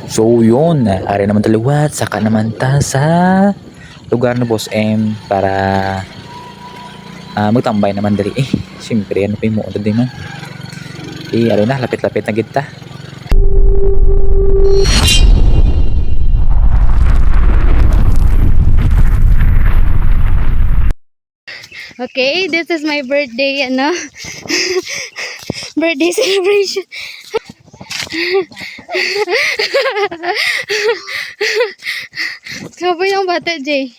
So yun, ari naman taliwat, saka naman ta sa lugar na Boss M para magtambay naman diri. Siyempre ano pa yung muod din man. Ari na, lapit-lapit na kita. Okay, this is my birthday, ano? Birthday celebration. Sabay yung bata, Jay.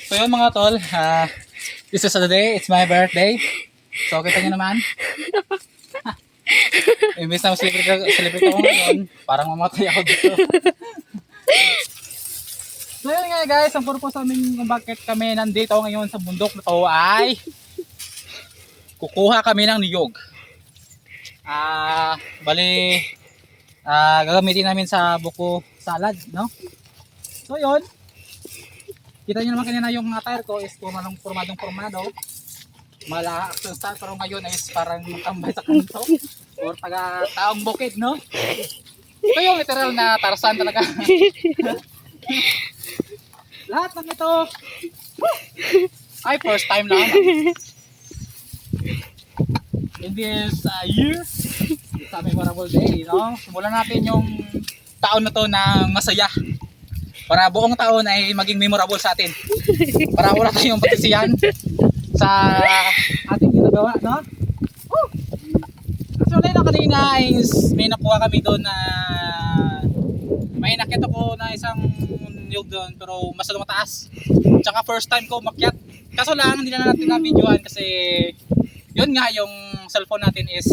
So yun mga tol, this is the day, it's my birthday. So kita nyo naman. Imbis na celebrate ako ngayon, parang mamatay ako dito. So yun nga guys, ang purpose namin kung bakit kami nandito ngayon sa bundok na to ay kukuha kami ng niyog. Bali, gagamitin namin sa buko salad, no? So yun, kita nyo naman kanina yung tire ko is formadong-formado. Mala action start, pero ngayon is parang tambay sa kanto or taga-taong bukid, no? Ito yung literal na Tarzan talaga. Lahat ng ito ay first time lang in this year. It's a memorable day, no? Simulan natin yung taon na to ng masaya para buong taon ay maging memorable sa atin, para wala tayong pagsisiyan sa ating ginagawa, no? Actually, no, kanina is may nakuha kami doon na may nakita ko na isang niyog doon pero masyadong mataas. Tsaka first time ko umakyat. Kaso lang hindi na natin na-videoan kasi yun nga, yung cellphone natin is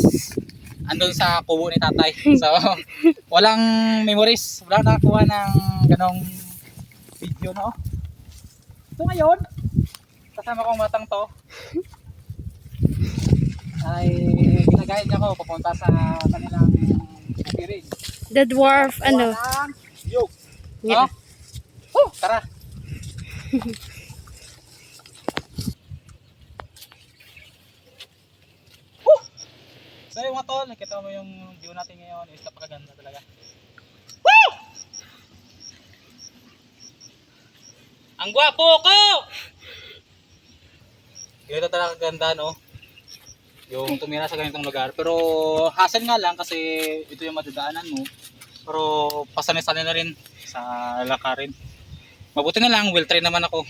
andun sa kubo ni tatay. So walang memories, walang nakakuha ng ganong video, no? So ngayon, kasama kong matang to ay ginagayad niya ko papunta sa kanilang piring. The dwarf, ano? Yog. Yeah. No? Tara. So yung mga tol, nakita mo yung view natin ngayon is napakaganda talaga. Woo! Ang gwapo ko! Ganito talaga ganda, no? Yung tumira sa ganitong lugar. Pero hassle nga lang kasi ito yung madadaanan mo. Pero pasanay-sanay na rin sa lakarin. Mabuti na lang, will train naman ako.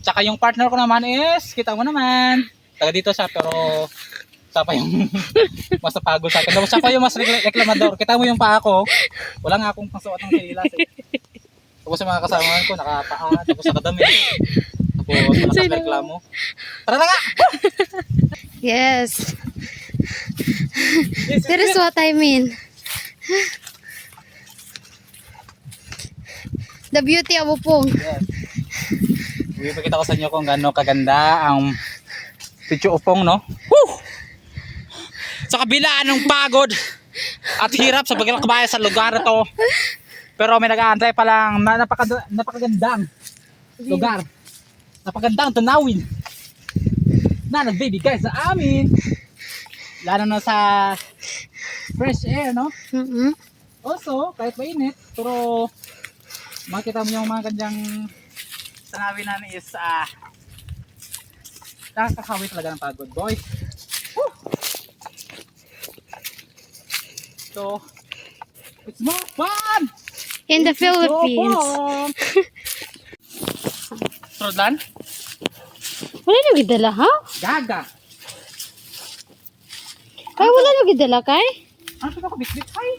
Tsaka yung partner ko naman is, kita mo naman, taga dito siya pero siya pa yung mas napagod sa akin. Tapos siya pa yung mas reklamador. Kita mo yung paa ko, wala nga akong pangsuot ng sinilas eh. Tapos yung mga kasama ko, nakapaa, tapos nakadami. Tapos nakareklamo. Tara na nga! Yes. That is what I mean. The beauty of Upong. Yes. Ipakita ko sa inyo kung gaano kaganda ang Sitio Upong, no? Woo! Sa kabila ng pagod at hirap sa paglalakbay sa lugar na to, pero may nag-aantay pa lang na napakagandang lugar, napakagandang tunawin na nagbibigay sa amin, lalo na sa fresh air, no? Also, kahit mainit, pero makita mo yung mga kanyang tanawin namin is nakakahawit talaga ng pagod, boy. Woo! So, it's more fun In the Philippines. Rodan? Wala na gidala, ha? Gaga. Ay, wala na gidala, kay? Ano ito ako, bitbit? Ay!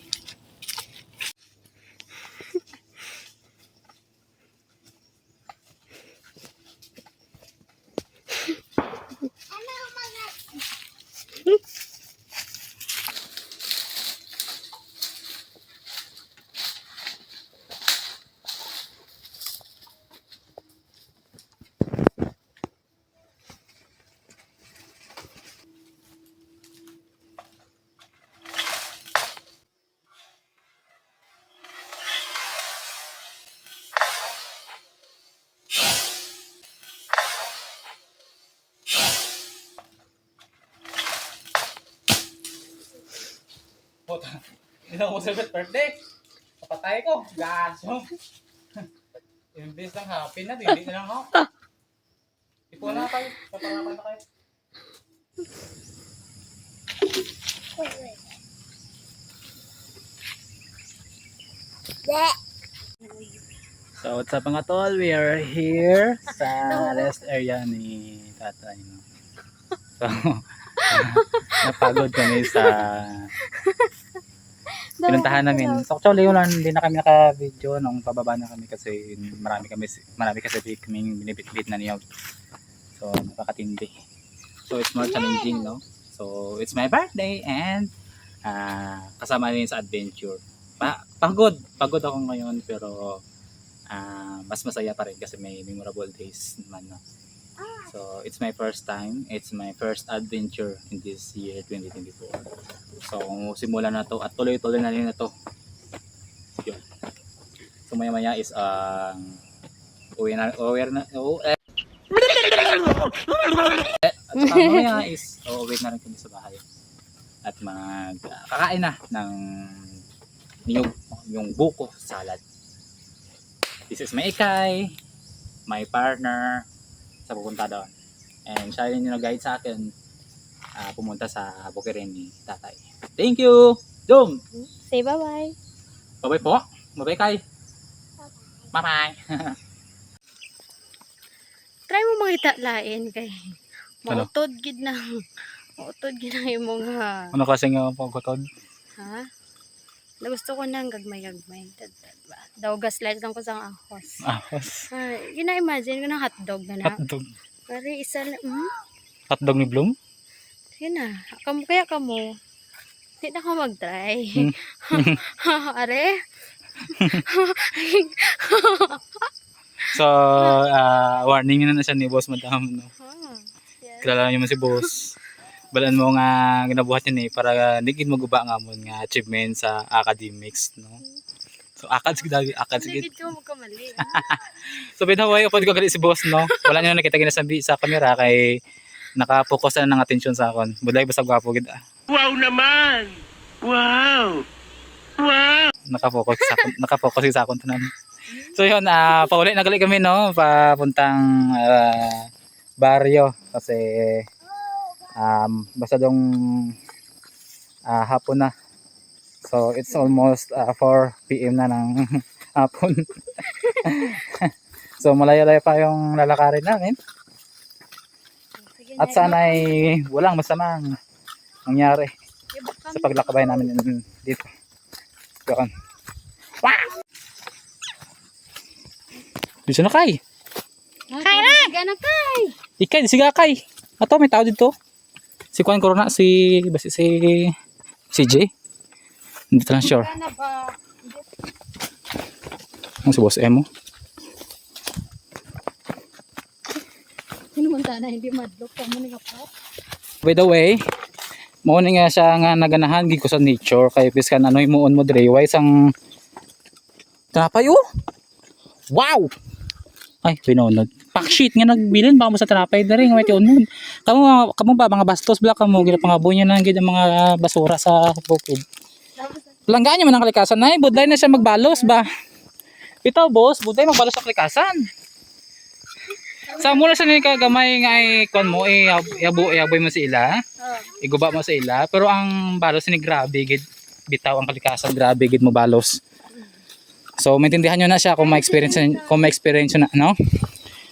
Ginawa mo celebrate birthday. Kapatay ko. Gaso. Imbis lang happy na, hindi na lang ako. Ipo na kayo. Paparapan na kayo. So what's up mga tol? We are here sa rest area ni tatay. No? So, napagod kami sa pinuntahan namin. So actually hindi na kami naka-video nung pababa na kami kasi marami kasi kaming binibit-bit na niyog. So nakakatindi. So it's more challenging, no? So it's my birthday and kasama rin sa adventure. Pagod ako ngayon pero mas masaya pa rin kasi may memorable days naman, no? So it's my first time, it's my first adventure in this year 2024. So simula na to at tuloy-tuloy na rin na to. Yun. So maya is uwi na at saka mamaya is uuwi na rin kami sa bahay at kakain na ng niyog, yung buko salad. This is my ikay, my partner sa pupunta doon. And siya rin yung nag-guide sa akin pumunta sa bukirin ni tatay. Thank you! Dong! Say bye-bye. Bye-bye po! Bye-bye kay! Bye-bye! Try mo mangita lain kay. Ano? Mautod gid na. Mautod gid na yung mga... Ano kasi nga pagkutod? Ha? Na gusto ko nang gagmay-gagmay. Ba? Daw gaslight lang ko sa ahos. Ahos. Gina-imagine ko ng hotdog na na. Hotdog. Pari isa na, Hotdog ni Bloom? Sige na. Kaya kamo. Hindi na ako mag-try. Are? So, warning na siya ni Boss Madam. No? Yeah. Kilala niyo man si Boss. Balaan mo nga ginabuhat yun para nigid maguba nga mo nga achievement sa academics, no? So akad Hindi ko magkamali. So binaway upod ko gali si Boss, no? Wala niyo nakita ginasabi sa camera kay naka-focus na ng attention sa akon. Budlay basta gwapo gid. Wow naman. Wow. Naka-focus sa akon tanan. So yun, pauli na gali kami, no? Papuntang baryo kasi basta dong hapon na. So it's almost 4 PM na ng hapon. So malayo-layo pa yung lalakarin namin. At sana ay walang masamang mangyari sa paglakbay namin dito. Yun. Wow! Bisa na kay. Kaya na! Sige na kay! Ikay, siga kay. Ato may tao dito. Si Juan Corona, si CJ. Hindi lang sure. Kaya na ba? Ang si Boss Emo. Sino man na hindi madlok ka mo nga pa? By the way, mo ni nga siya nga naganahan gid ko sa nature kay piskan ano imuon mo dire way sang tinapay oh. Wow. Ay, pinunod. Pack-sheet nga nagbilin baka mo sa tinapay dire nga may tiunod. Kamo ba mga bastos bla kamo gila pangaboy niya nang gid ang mga basura sa bukid. Langgaan niyo man ang kalikasan nay, budlay na siya magbalos ba. Bitaw boss, budlay magbalos sa kalikasan. Sa mula sa ni kagamay nga ay kon mo yaboy mo sa ila. Iguba mo sa ila, pero ang balos ni grabe gid bitaw ang kalikasan, grabe gid mo balos. So maintindihan niyo na siya kung may experience na, no?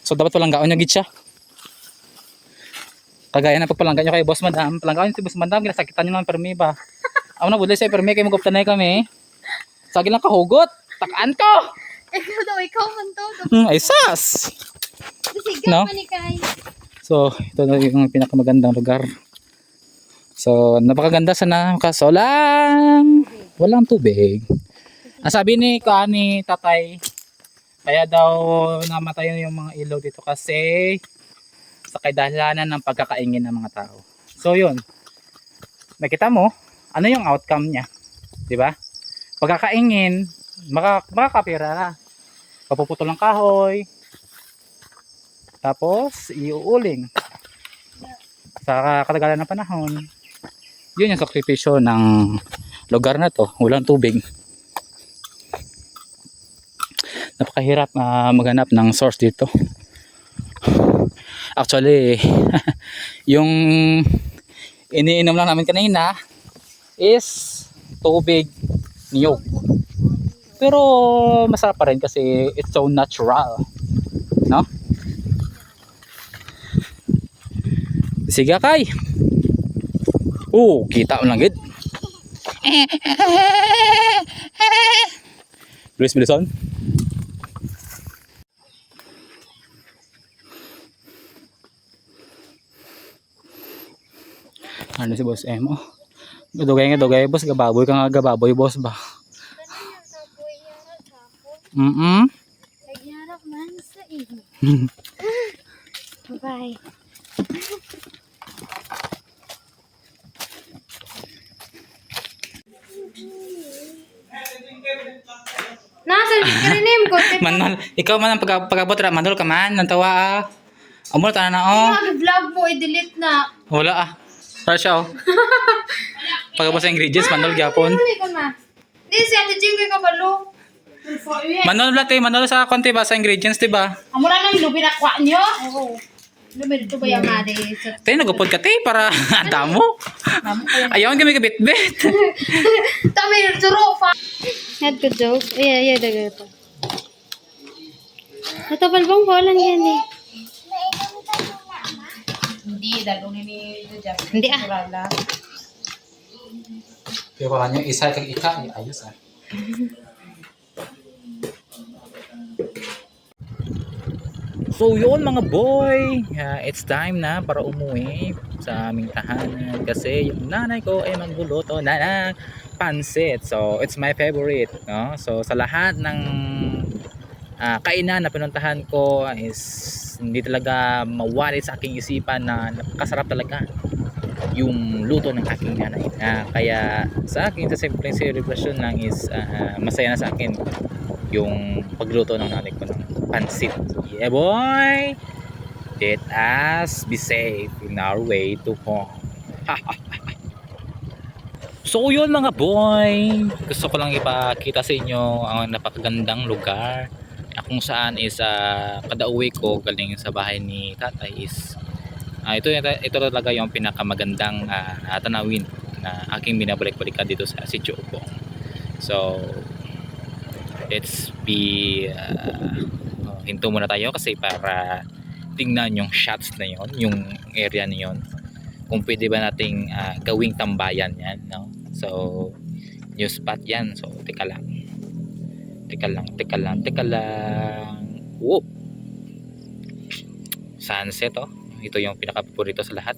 So dapat palanggaon niyo gid siya. Kagaya na pagpalangga niyo kay Boss Madam, palanggaon niyo si Boss Madam, ginasakitan niyo ng permi ba? Amo na budlay sa permi kay maguptanay kami. Sagi lang kahugot, takaan ko. Ikaw man to. Ay sas. Sigaw No? pa ni kay. So, ito na yung pinakamagandang lugar. So, napakaganda sana kaso lang walang tubig. Ang sabi ni tatay, kaya daw namatay yung mga ilog dito kasi sa kadahilanan ng pagkakaingin ng mga tao. So, yun. Nakita mo, ano yung outcome niya? Diba? Pagkakaingin, makakapira. Papuputol ng kahoy, tapos iuuling sa katagalan ng panahon. Yun yung sakripisyo ng lugar na to, walang tubig. Napakahirap maghanap ng source dito. Actually, yung iniinom lang namin kanina is tubig niyog. Pero masarap pa rin kasi it's so natural, no? Sige kay. Kita mo lang gid. Bilis-bilisan. Ano si Boss M? Oh. Dugay boss, gababoy ka nga gababoy boss ba? Nagyarap man sa iyo. Bye. Nasaan ka rin ko? Manol, ikaw man ang pagabot ra, manol ka man, nantawa ah. Amol ta na oh. Vlog mo, i-delete na. Wala ah. Para siya oh. Pagabot sa ingredients, manol gyapon. Di siya, di jing ka balo. Manol latte, manol sa konti ba sa ingredients, di ba? Amo lang nang lubi nakwa nyo. Oo. Lubi dito ba yung nga di? Tayo nagupod ka tayo para anda mo. Ayaw kami kabit-bit. Tami, turo pa. Had ko joke. Iya, daga ito. Ito palbang bolan yan eh. Hindi, dalawin ni Jeff. Hindi ah. Kaya pala nyo, isa kag ika, ayos ah. So yun mga boy, it's time na para umuwi sa aming tahanan kasi yung nanay ko ay magluluto na ng pansit. So it's my favorite, no? So sa lahat ng kainan na pinuntahan ko is hindi talaga mawali sa aking isipan na napakasarap talaga yung luto ng aking nanay. Kaya sa akin sa simpleng celebration lang is masaya na sa akin yung pagluto ng nanay ko ng pansit. Yeah boy, let us be safe in our way to home. So yun mga boy, gusto ko lang ipakita sa inyo ang napakagandang lugar kung saan is kada uwi ko galing sa bahay ni tatay is ito talaga yung pinakamagandang tanawin na aking binabalik-balikan dito sa Sitio Upong. So let's be hinto muna tayo kasi para tingnan yung shots na yon, yung area na yon, kung pwede ba nating gawing tambayan yan, no? So new spot yan. So teka lang. Whoop. Sunset oh. Ito yung pinaka-paborito sa lahat.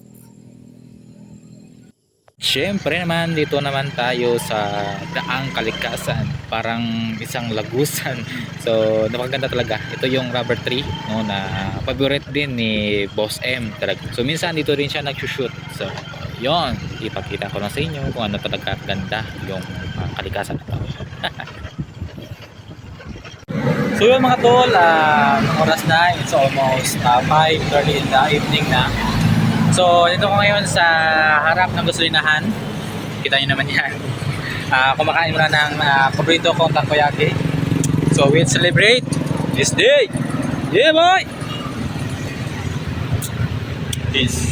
Siyempre naman, dito naman tayo sa Daang Kalikasan. Parang isang lagusan. So, napakaganda talaga. Ito yung rubber tree, no, na favorite din ni Boss M talaga. So, minsan dito rin siya nag-shoot. So, yon, ipakita ko na sa inyo kung ano talaga ganda yung kalikasan na ito. So, yung mga tol, oras na. It's almost 5:30 in the evening na. So, dito ko ngayon sa harap ng gasolinahan. Kita nyo naman yan. Kumakain muna ng paborito kong takoyaki. So, we'll celebrate this day. Yeah, boy! Peace.